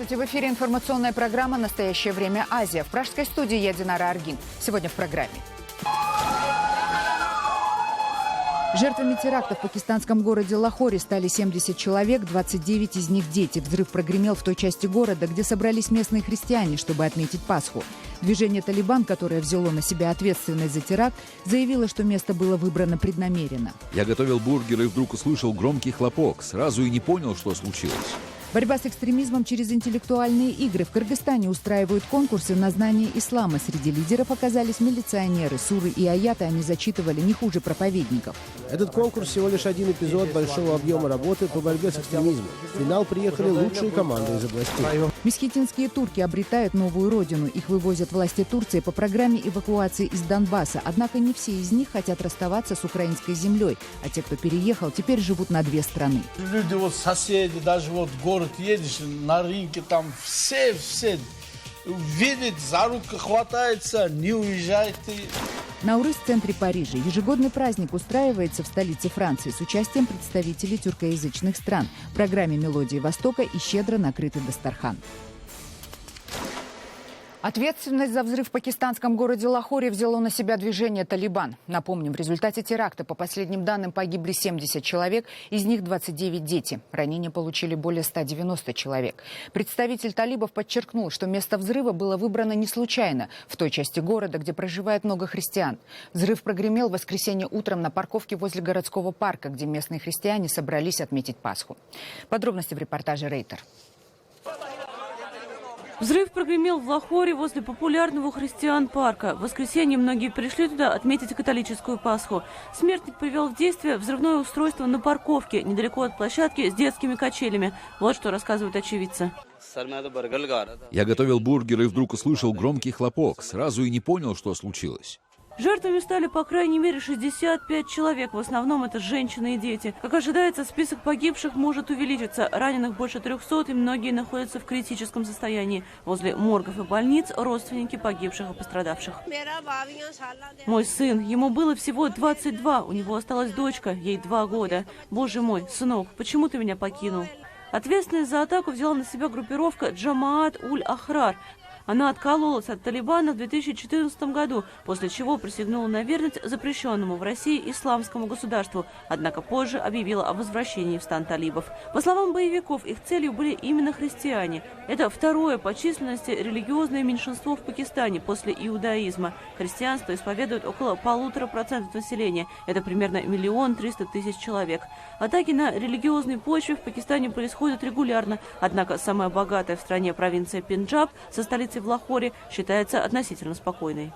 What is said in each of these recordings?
Здравствуйте, в эфире информационная программа «Настоящее время. Азия». В пражской студии я Динара Аргин. Сегодня в программе. Жертвами теракта в пакистанском городе Лахоре стали 70 человек, 29 из них дети. Взрыв прогремел в той части города, где собрались местные христиане, чтобы отметить Пасху. Движение «Талибан», которое взяло на себя ответственность за теракт, заявило, что место было выбрано преднамеренно. Я готовил бургеры и вдруг услышал громкий хлопок. Сразу и не понял, что случилось. Борьба с экстремизмом через интеллектуальные игры. В Кыргызстане устраивают конкурсы на знание ислама. Среди лидеров оказались милиционеры. Суры и аяты они зачитывали не хуже проповедников. Этот конкурс всего лишь один эпизод большого объема работы по борьбе с экстремизмом. В финал приехали лучшие команды из областей. Месхетинские турки обретают новую родину. Их вывозят власти Турции по программе эвакуации из Донбасса. Однако не все из них хотят расставаться с украинской землей. А те, кто переехал, теперь живут на две страны. Люди, соседи, даже город едешь, на рынке там все видят, за руку хватается, не уезжает. Наурыз в центре Парижа. Ежегодный праздник устраивается в столице Франции с участием представителей тюркоязычных стран. В программе «Мелодии Востока» и щедро накрытый дастархан. Ответственность за взрыв в пакистанском городе Лахоре взяло на себя движение «Талибан». Напомним, в результате теракта, по последним данным, погибли 70 человек, из них 29 дети. Ранения получили более 190 человек. Представитель талибов подчеркнул, что место взрыва было выбрано не случайно, в той части города, где проживает много христиан. Взрыв прогремел в воскресенье утром на парковке возле городского парка, где местные христиане собрались отметить Пасху. Подробности в репортаже «Рейтер». Взрыв прогремел в Лахоре возле популярного у христиан парка. В воскресенье многие пришли туда отметить католическую Пасху. Смертник привел в действие взрывное устройство на парковке, недалеко от площадки с детскими качелями. Вот что рассказывают очевидцы. Я готовил бургеры и вдруг услышал громкий хлопок. Сразу и не понял, что случилось. Жертвами стали по крайней мере 65 человек. В основном это женщины и дети. Как ожидается, список погибших может увеличиться. Раненых больше 300, и многие находятся в критическом состоянии. Возле моргов и больниц родственники погибших и пострадавших. Мой сын, ему было всего 22. У него осталась дочка, ей 2 года. Боже мой, сынок, почему ты меня покинул? Ответственность за атаку взяла на себя группировка Джамаат-уль-Ахрар. Она откололась от Талибана в 2014 году, после чего присягнула на верность запрещенному в России исламскому государству, однако позже объявила о возвращении в стан талибов. По словам боевиков, их целью были именно христиане. Это второе по численности религиозное меньшинство в Пакистане после иудаизма. Христианство исповедует около 1,5% населения. Это примерно 1 300 000 человек. Атаки на религиозной почве в Пакистане происходят регулярно, однако самая богатая в стране провинция Пенджаб со столицей в Лахоре считается относительно спокойной.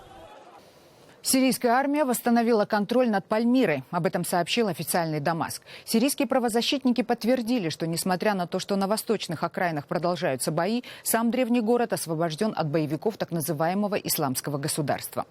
Сирийская армия восстановила контроль над Пальмирой. Об этом сообщил официальный Дамаск. Сирийские правозащитники подтвердили, что несмотря на то, что на восточных окраинах продолжаются бои, сам древний город освобожден от боевиков так называемого исламского государства.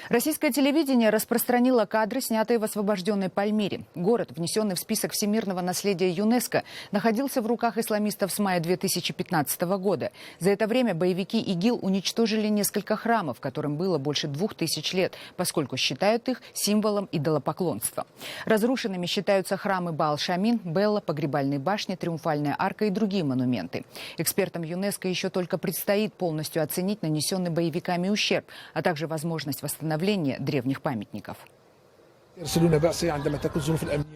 Российское телевидение распространило кадры, снятые в освобожденной Пальмире. Город, внесенный в список всемирного наследия ЮНЕСКО, находился в руках исламистов с мая 2015 года. За это время боевики ИГИЛ уничтожили несколько храмов, которым было больше 2000 лет, поскольку считают их символом идолопоклонства. Разрушенными считаются храмы Баал-Шамин, Белла, Погребальные башни, Триумфальная арка и другие монументы. Экспертам ЮНЕСКО еще только предстоит полностью оценить нанесенный боевиками ущерб, а также возможность восстановления древних памятников.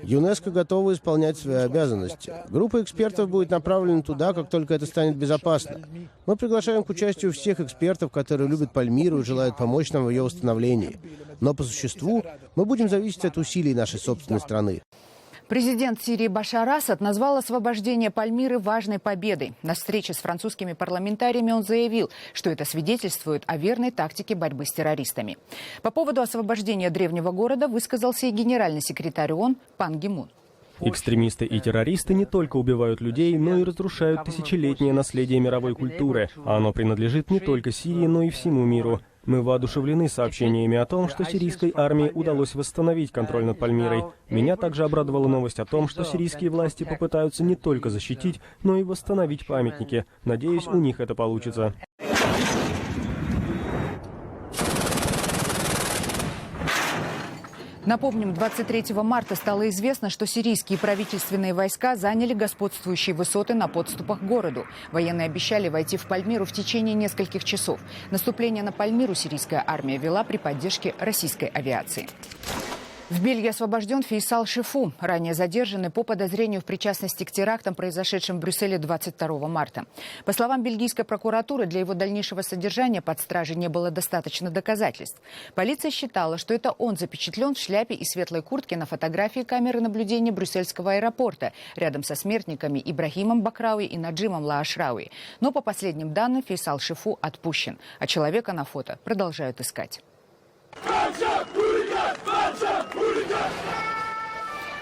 ЮНЕСКО готова исполнять свои обязанности. Группа экспертов будет направлена туда, как только это станет безопасно. Мы приглашаем к участию всех экспертов, которые любят Пальмиру и желают помочь нам в ее восстановлении. Но по существу мы будем зависеть от усилий нашей собственной страны. Президент Сирии Башар Асад назвал освобождение Пальмиры важной победой. На встрече с французскими парламентариями он заявил, что это свидетельствует о верной тактике борьбы с террористами. По поводу освобождения древнего города высказался и генеральный секретарь ООН Пан Ги Мун. Экстремисты и террористы не только убивают людей, но и разрушают тысячелетнее наследие мировой культуры. А оно принадлежит не только Сирии, но и всему миру. Мы воодушевлены сообщениями о том, что сирийской армии удалось восстановить контроль над Пальмирой. Меня также обрадовала новость о том, что сирийские власти попытаются не только защитить, но и восстановить памятники. Надеюсь, у них это получится. Напомним, 23 марта стало известно, что сирийские правительственные войска заняли господствующие высоты на подступах к городу. Военные обещали войти в Пальмиру в течение нескольких часов. Наступление на Пальмиру сирийская армия вела при поддержке российской авиации. В Бельгии освобожден Фейсал Шифу, ранее задержанный по подозрению в причастности к терактам, произошедшим в Брюсселе 22 марта. По словам бельгийской прокуратуры, для его дальнейшего содержания под стражей не было достаточно доказательств. Полиция считала, что это он запечатлен в шляпе и светлой куртке на фотографии камеры наблюдения брюссельского аэропорта рядом со смертниками Ибрахимом Бакрауи и Наджимом Лаашрауи. Но по последним данным Фейсал Шифу отпущен, а человека на фото продолжают искать.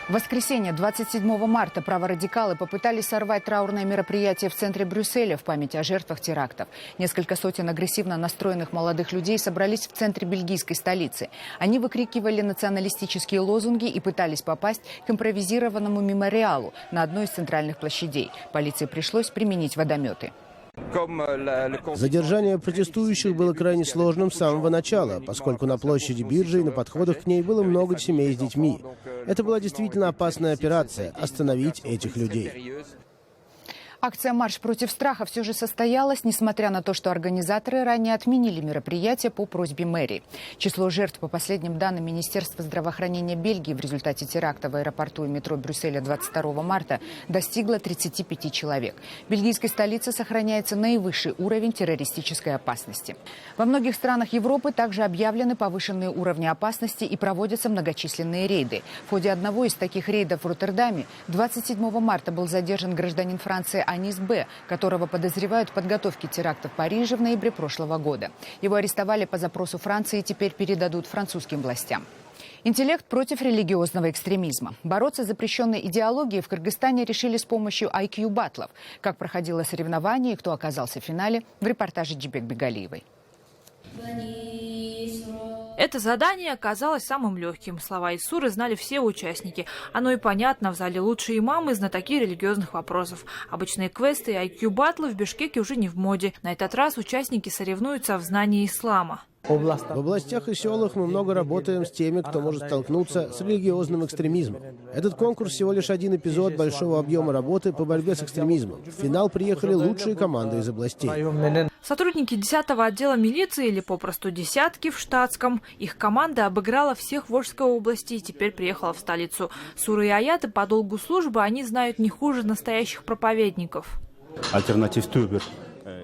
В воскресенье, 27 марта, праворадикалы попытались сорвать траурное мероприятие в центре Брюсселя в память о жертвах терактов. Несколько сотен агрессивно настроенных молодых людей собрались в центре бельгийской столицы. Они выкрикивали националистические лозунги и пытались попасть к импровизированному мемориалу на одной из центральных площадей. Полиции пришлось применить водометы. Задержание протестующих было крайне сложным с самого начала, поскольку на площади биржи и на подходах к ней было много семей с детьми. Это была действительно опасная операция – остановить этих людей. Акция «Марш против страха» все же состоялась, несмотря на то, что организаторы ранее отменили мероприятие по просьбе мэрии. Число жертв, по последним данным Министерства здравоохранения Бельгии, в результате теракта в аэропорту и метро Брюсселя 22 марта достигло 35 человек. В бельгийской столице сохраняется наивысший уровень террористической опасности. Во многих странах Европы также объявлены повышенные уровни опасности и проводятся многочисленные рейды. В ходе одного из таких рейдов в Роттердаме 27 марта был задержан гражданин Франции Анис Б., которого подозревают в подготовке теракта в Париже в ноябре прошлого года. Его арестовали по запросу Франции и теперь передадут французским властям. Интеллект против религиозного экстремизма. Бороться с запрещенной идеологией в Кыргызстане решили с помощью IQ-баттлов. Как проходило соревнование и кто оказался в финале, в репортаже Джибек Бегалиевой. Это задание оказалось самым легким. Слова из суры знали все участники. Оно и понятно, в зале лучшие имамы, знатоки религиозных вопросов. Обычные квесты и IQ-баттлы в Бишкеке уже не в моде. На этот раз участники соревнуются в знании ислама. В областях и селах мы много работаем с теми, кто может столкнуться с религиозным экстремизмом. Этот конкурс всего лишь один эпизод большого объема работы по борьбе с экстремизмом. В финал приехали лучшие команды из областей. Сотрудники 10-го отдела милиции, или попросту десятки в штатском. Их команда обыграла всех Волжской области и теперь приехала в столицу. Суры и аяты по долгу службы они знают не хуже настоящих проповедников.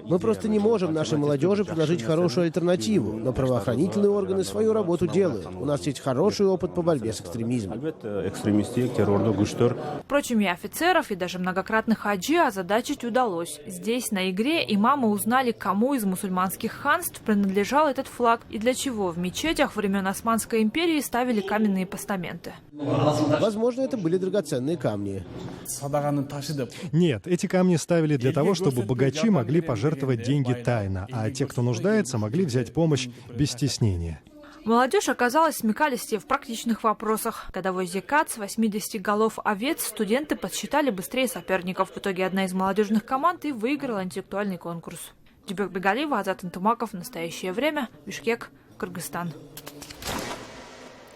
Мы просто не можем нашей молодежи предложить хорошую альтернативу, но правоохранительные органы свою работу делают. У нас есть хороший опыт по борьбе с экстремизмом. Впрочем, и офицеров, и даже многократных хаджи озадачить удалось. Здесь, на игре, имамы узнали, кому из мусульманских ханств принадлежал этот флаг и для чего в мечетях времен Османской империи ставили каменные постаменты. Возможно, это были драгоценные камни. Нет, эти камни ставили для того, чтобы богачи могли пожертвовать деньги тайно, а те, кто нуждается, могли взять помощь без стеснения. Молодежь оказалась смекалистее в практичных вопросах. Годовой зекат с 80 голов овец студенты подсчитали быстрее соперников. В итоге одна из молодежных команд и выиграла интеллектуальный конкурс. Джибек Бегалиева, Азат Антумаков. В настоящее время. Бишкек, Кыргызстан.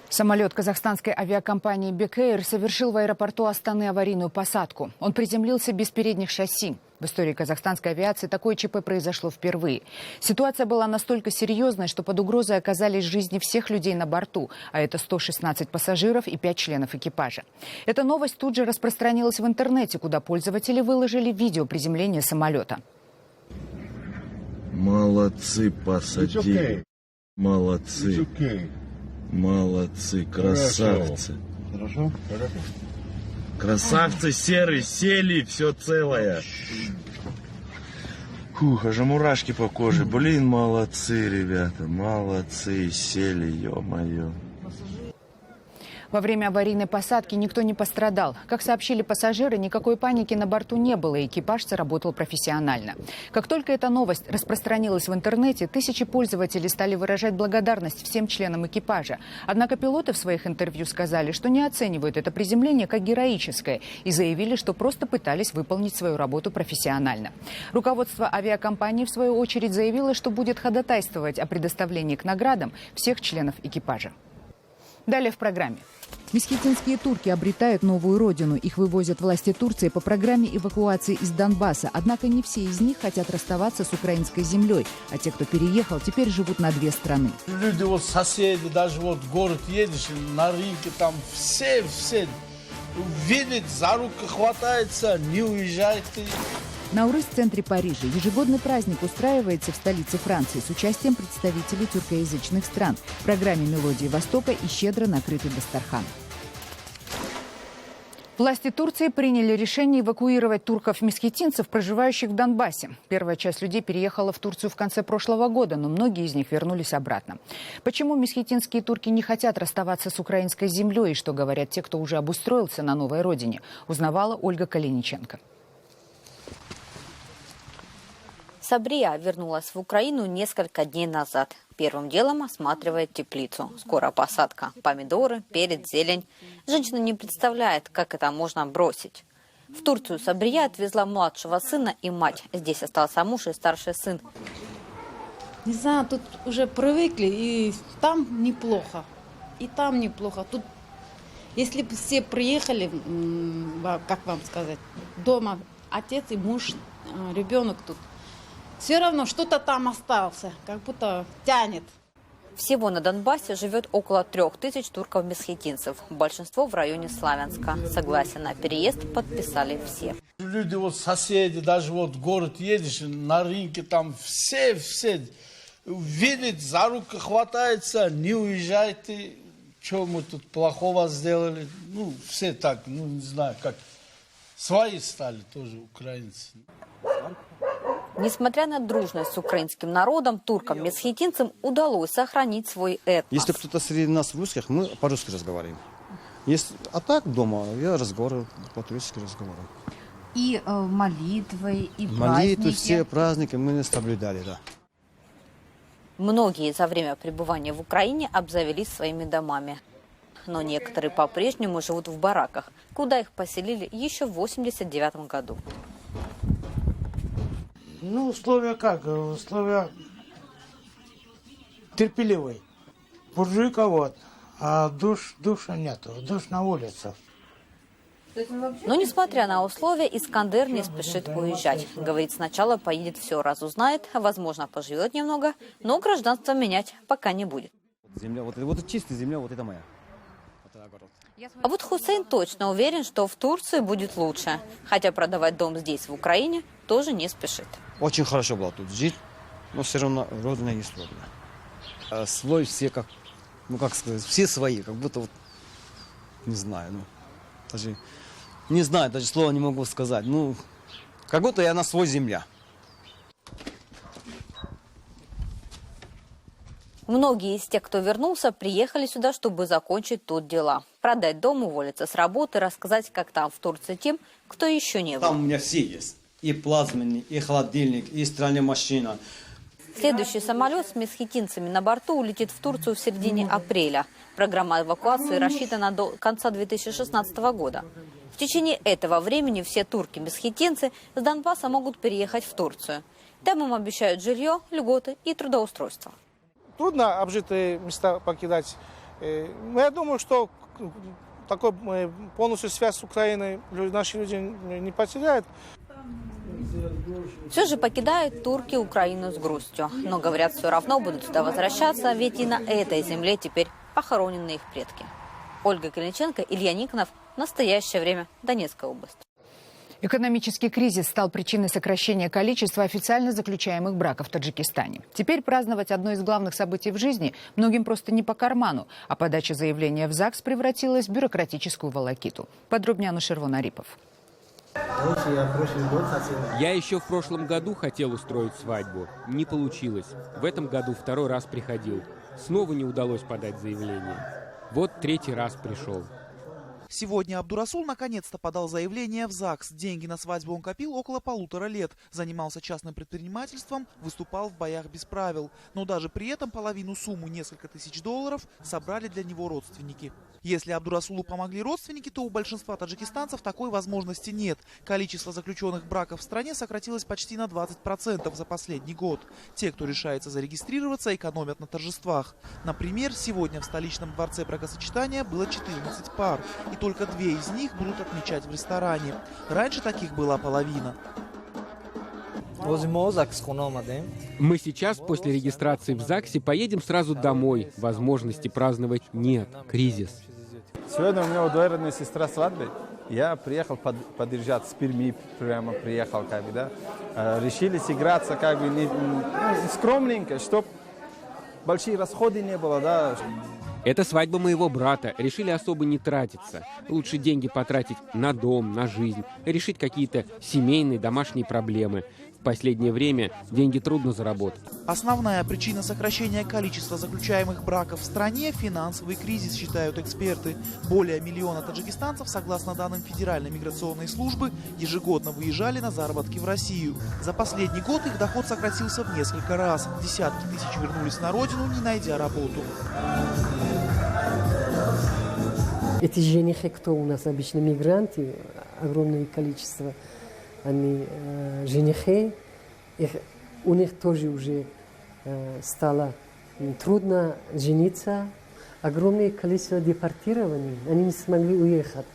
Самолет казахстанской авиакомпании «Бек Эйр» совершил в аэропорту Астаны аварийную посадку. Он приземлился без передних шасси. В истории казахстанской авиации такое ЧП произошло впервые. Ситуация была настолько серьезной, что под угрозой оказались жизни всех людей на борту, а это 116 пассажиров и 5 членов экипажа. Эта новость тут же распространилась в интернете, куда пользователи выложили видео приземления самолета. Молодцы, посадили. Молодцы. Молодцы, красавцы. Хорошо? Красавцы серые, сели, все целое. Фух, аж мурашки по коже. Блин, молодцы, ребята, молодцы, сели, ё-моё. Во время аварийной посадки никто не пострадал. Как сообщили пассажиры, никакой паники на борту не было, и экипаж сработал профессионально. Как только эта новость распространилась в интернете, тысячи пользователей стали выражать благодарность всем членам экипажа. Однако пилоты в своих интервью сказали, что не оценивают это приземление как героическое, и заявили, что просто пытались выполнить свою работу профессионально. Руководство авиакомпании, в свою очередь, заявило, что будет ходатайствовать о предоставлении к наградам всех членов экипажа. Далее в программе. Месхетинские турки обретают новую родину. Их вывозят власти Турции по программе эвакуации из Донбасса. Однако не все из них хотят расставаться с украинской землей. А те, кто переехал, теперь живут на две страны. Люди, вот соседи, даже вот в город едешь, на рынке там все видят, за руку хватается, не уезжайте. Наурыз в центре Парижа. Ежегодный праздник устраивается в столице Франции с участием представителей тюркоязычных стран. В программе «Мелодии Востока» и щедро накрытый дастархан. Власти Турции приняли решение эвакуировать турков-месхетинцев, проживающих в Донбассе. Первая часть людей переехала в Турцию в конце прошлого года, но многие из них вернулись обратно. Почему месхетинские турки не хотят расставаться с украинской землей и что говорят те, кто уже обустроился на новой родине, узнавала Ольга Калиниченко. Сабрия вернулась в Украину несколько дней назад. Первым делом осматривает теплицу. Скоро посадка. Помидоры, перец, зелень. Женщина не представляет, как это можно бросить. В Турцию Сабрия отвезла младшего сына и мать. Здесь остался муж и старший сын. Не знаю, тут уже привыкли, и там неплохо, и там неплохо. Тут, если бы все приехали, как вам сказать, дома отец и муж, ребенок тут, все равно что-то там остался, как будто тянет. Всего на Донбассе живет около 3000 турков-месхетинцев. Большинство в районе Славянска. Согласие на переезд подписали все. Люди, вот соседи, даже вот в город едешь, на рынке там все видят, за руку хватается, не уезжайте. Что мы тут плохого сделали? Ну, все так, ну, не знаю, как свои стали тоже украинцы. Несмотря на дружность с украинским народом, туркам-месхетинцам удалось сохранить свой этнос. Если кто-то среди нас русских, мы по-русски разговариваем. А так дома я разговариваю, по-турецки разговариваю. И молитвы, и праздники. Молитвы, все праздники мы соблюдали, да. Многие за время пребывания в Украине обзавелись своими домами. Но некоторые по-прежнему живут в бараках, куда их поселили еще в 1989 году. Ну, условия как? Условия терпеливые. Буржуйка вот, а душа нету, душ на улицах. Но, несмотря на условия, Искандер не спешит уезжать. Говорит, сначала поедет, все разузнает, возможно, поживет немного, но гражданство менять пока не будет. Земля, вот чистая земля, вот это моя. А вот Хусейн точно уверен, что в Турции будет лучше. Хотя продавать дом здесь, в Украине, тоже не спешит. Очень хорошо было тут жить, но все равно родина есть родина. Свой все как, ну как сказать, все свои, как будто вот, не знаю, ну, даже, не знаю, даже слова не могу сказать, ну, как будто я на свой земля. Многие из тех, кто вернулся, приехали сюда, чтобы закончить тут дела. Продать дом, уволиться с работы, рассказать, как там в Турции тем, кто еще не был. Там у меня все есть. И плазменный, и холодильник, и стиральная машина. Следующий самолет с месхетинцами на борту улетит в Турцию в середине апреля. Программа эвакуации рассчитана до конца 2016 года. В течение этого времени все турки-месхетинцы с Донбасса могут переехать в Турцию. Там им обещают жилье, льготы и трудоустройство. Трудно обжитые места покидать. Но я думаю, что такой полностью связь с Украиной наши люди не потеряют. Все же покидают турки Украину с грустью. Но, говорят, все равно будут сюда возвращаться, ведь и на этой земле теперь похоронены их предки. Ольга Калиниченко, Илья Никонов. В настоящее время Донецкая область. Экономический кризис стал причиной сокращения количества официально заключаемых браков в Таджикистане. Теперь праздновать одно из главных событий в жизни многим просто не по карману, а подача заявления в ЗАГС превратилась в бюрократическую волокиту. Подробнее Анушервон Арипов. Я еще в прошлом году хотел устроить свадьбу. Не получилось. В этом году второй раз приходил. Снова не удалось подать заявление. Вот третий раз пришел. Сегодня Абдурасул наконец-то подал заявление в ЗАГС. Деньги на свадьбу он копил около 1,5 лет. Занимался частным предпринимательством, выступал в боях без правил. Но даже при этом половину суммы, несколько тысяч долларов, собрали для него родственники. Если Абдурасулу помогли родственники, то у большинства таджикистанцев такой возможности нет. Количество заключенных браков в стране сократилось почти на 20% за последний год. Те, кто решается зарегистрироваться, экономят на торжествах. Например, сегодня в столичном дворце бракосочетания было 14 пар. И только 2 из них будут отмечать в ресторане. Раньше таких была половина. Мы сейчас после регистрации в ЗАГСе поедем сразу домой. Возможности праздновать нет. Кризис. Сегодня у меня у двоюродной сестра свадьбы. Я приехал поддержать с Перми, прямо приехал, как бы, да. Решили сыграться, как бы, не скромненько, чтобы большие расходы не было, да. Это свадьба моего брата. Решили особо не тратиться. Лучше деньги потратить на дом, на жизнь, решить какие-то семейные, домашние проблемы. В последнее время деньги трудно заработать. Основная причина сокращения количества заключаемых браков в стране – финансовый кризис, считают эксперты. Более 1 миллиона таджикистанцев, согласно данным Федеральной миграционной службы, ежегодно выезжали на заработки в Россию. За последний год их доход сократился в несколько раз. Десятки тысяч вернулись на родину, не найдя работу. Эти женихи, кто у нас обычно мигранты, огромное количество, они женихи, у них тоже уже стало трудно жениться, огромное количество депортирований, они не смогли уехать.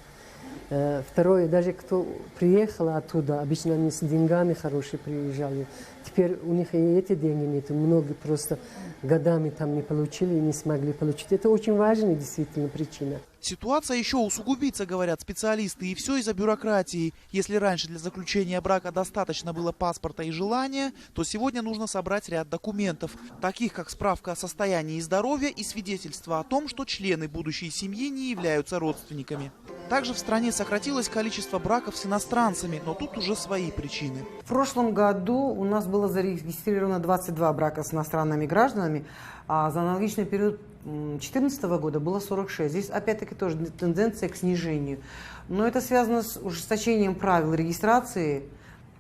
Второе, даже кто приехал оттуда, обычно они с деньгами хорошие приезжали. Теперь у них и эти деньги нет, многие просто годами там не получили и не смогли получить. Это очень важная действительно причина. Ситуация еще усугубится, говорят специалисты, и все из-за бюрократии. Если раньше для заключения брака достаточно было паспорта и желания, то сегодня нужно собрать ряд документов, таких как справка о состоянии здоровья и свидетельство о том, что члены будущей семьи не являются родственниками. Также в стране сократилось количество браков с иностранцами, но тут уже свои причины. В прошлом году у нас было зарегистрировано 22 брака с иностранными гражданами, а за аналогичный период 2014 года было 46. Здесь опять-таки тоже тенденция к снижению. Но это связано с ужесточением правил регистрации.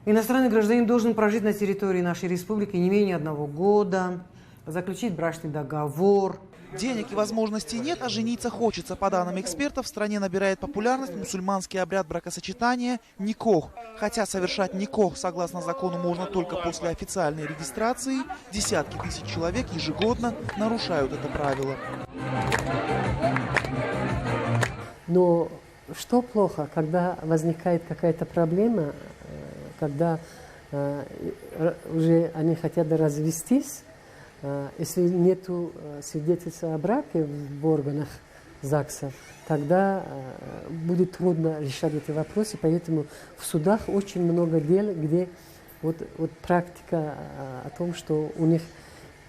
Иностранный гражданин должен прожить на территории нашей республики не менее 1 года, заключить брачный договор. Денег и возможностей нет, а жениться хочется. По данным экспертов, в стране набирает популярность мусульманский обряд бракосочетания – никох. Хотя совершать никох, согласно закону, можно только после официальной регистрации, десятки тысяч человек ежегодно нарушают это правило. Но что плохо, когда возникает какая-то проблема, когда уже они хотят развестись, если нет свидетельства о браке в органах ЗАГСа, тогда будет трудно решать эти вопросы. Поэтому в судах очень много дел, где вот практика о том, что у них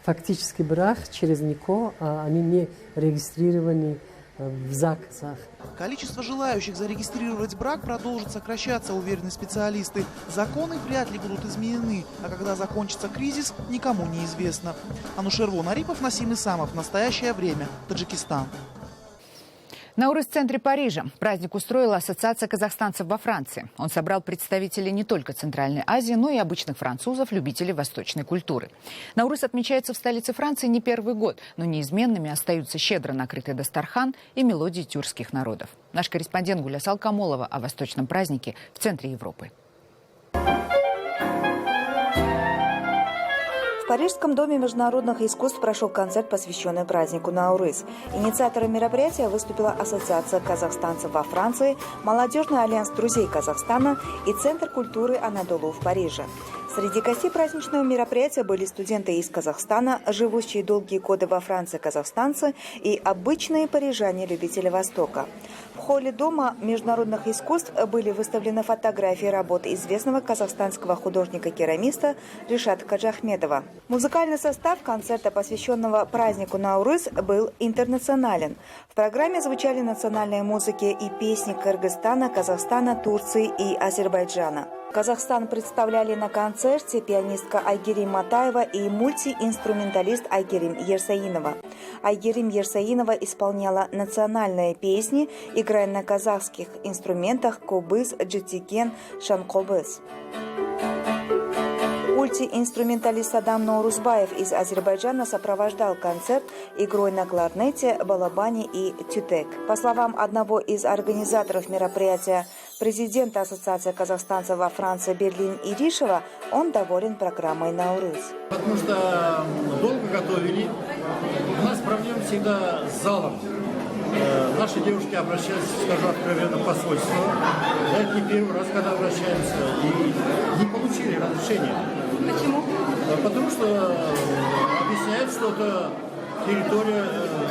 фактически брак через НИКО, а они не регистрированы в ЗАГСах. Количество желающих зарегистрировать брак продолжит сокращаться, уверены специалисты. Законы вряд ли будут изменены, а когда закончится кризис, никому не известно. Анушервон Арипов, Насим Исамов. Настоящее время. Таджикистан. Наурыз в центре Парижа. Праздник устроила Ассоциация казахстанцев во Франции. Он собрал представителей не только Центральной Азии, но и обычных французов, любителей восточной культуры. Наурыз отмечается в столице Франции не первый год, но неизменными остаются щедро накрытый дастархан и мелодии тюркских народов. Наш корреспондент Гуля Салкамолова о восточном празднике в центре Европы. В Парижском доме международных искусств прошел концерт, посвященный празднику Наурыз. Инициатором мероприятия выступила Ассоциация казахстанцев во Франции, Молодежный альянс друзей Казахстана и Центр культуры Анадолу в Париже. Среди гостей праздничного мероприятия были студенты из Казахстана, живущие долгие годы во Франции казахстанцы и обычные парижане-любители Востока. В холле Дома международных искусств были выставлены фотографии работ известного казахстанского художника-керамиста Ришата Каджахмедова. Музыкальный состав концерта, посвященного празднику Наурыз, был интернационален. В программе звучали национальные музыки и песни Кыргызстана, Казахстана, Турции и Азербайджана. Казахстан представляли на концерте пианистка Айгерим Матаева и мультиинструменталист Айгерим Ерсаинова. Айгерим Ерсаинова исполняла национальные песни, играя на казахских инструментах кобыз, джитикен, шанкобыз. Мультиинструменталист Адам Наурузбаев из Азербайджана сопровождал концерт игрой на кларнете, балабане и тютек. По словам одного из организаторов мероприятия, президента Ассоциации казахстанцев во Франции Берлин Иришева, он доволен программой «Наурыз». Потому что долго готовили. У нас проблема всегда с залом. Наши девушки обращались, скажу откровенно, в посольство. Это не первый раз, когда обращаемся, и не получили разрешения. Почему? Потому что объясняют, что это территория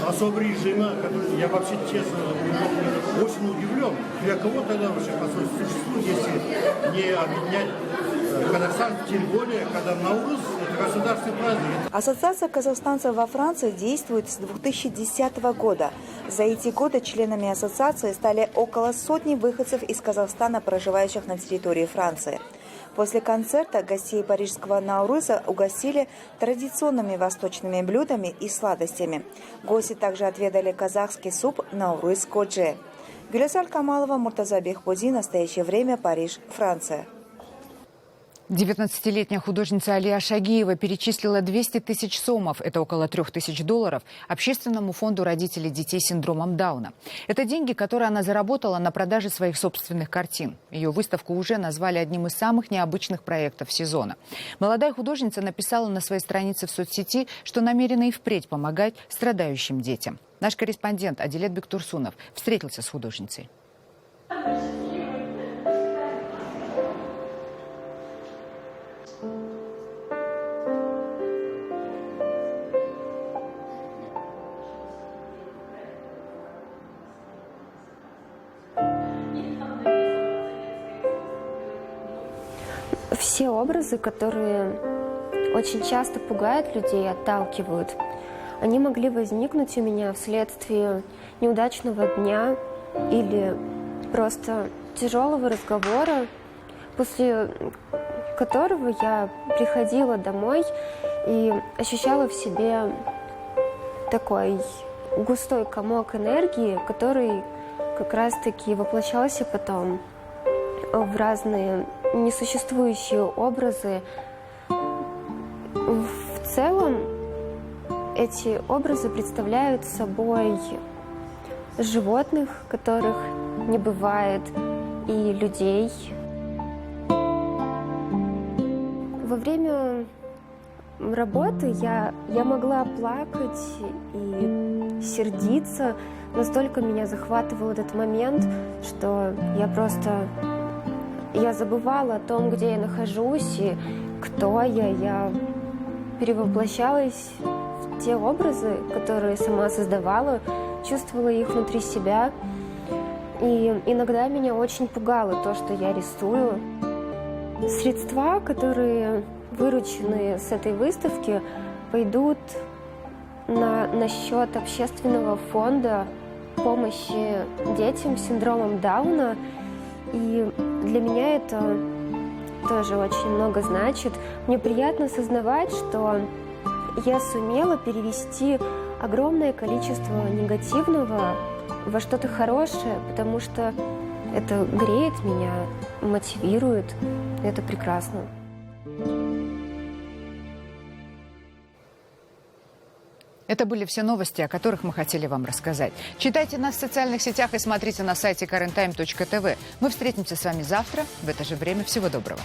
особого режима, который, я вообще, честно, очень удивлен. Для кого тогда вообще посольство существует, если не объединять Казахстан, тем более, когда Наурыз – это государственный праздник. Ассоциация казахстанцев во Франции действует с 2010 года. За эти годы членами ассоциации стали около сотни выходцев из Казахстана, проживающих на территории Франции. После концерта гостей парижского Наурыза угостили традиционными восточными блюдами и сладостями. Гости также отведали казахский суп Наурыз Кодже. Гюлесаль Камалова, Муртаза Бехбуди. Настоящее время. Париж, Франция. 19-летняя художница Алия Шагиева перечислила 200 тысяч сомов, это около $3000, Общественному фонду родителей детей с синдромом Дауна. Это деньги, которые она заработала на продаже своих собственных картин. Ее выставку уже назвали одним из самых необычных проектов сезона. Молодая художница написала на своей странице в соцсети, что намерена и впредь помогать страдающим детям. Наш корреспондент Адилет Бектурсунов встретился с художницей. Все образы, которые очень часто пугают людей, отталкивают, они могли возникнуть у меня вследствие неудачного дня или просто тяжелого разговора, после которого я приходила домой и ощущала в себе такой густой комок энергии, который как раз-таки воплощался потом в разные несуществующие образы. В целом эти образы представляют собой животных, которых не бывает, и людей. Во время работы я могла плакать и сердиться. Настолько меня захватывал этот момент, что я забывала о том, где я нахожусь и кто я. Я перевоплощалась в те образы, которые сама создавала, чувствовала их внутри себя. И иногда меня очень пугало то, что я рисую. Средства, которые выручены с этой выставки, пойдут на счет Общественного фонда помощи детям с синдромом Дауна. И для меня это тоже очень много значит. Мне приятно осознавать, что я сумела перевести огромное количество негативного во что-то хорошее, потому что это греет меня, мотивирует. Это прекрасно. Это были все новости, о которых мы хотели вам рассказать. Читайте нас в социальных сетях и смотрите на сайте KarenTime.tv. Мы встретимся с вами завтра в это же время. Всего доброго.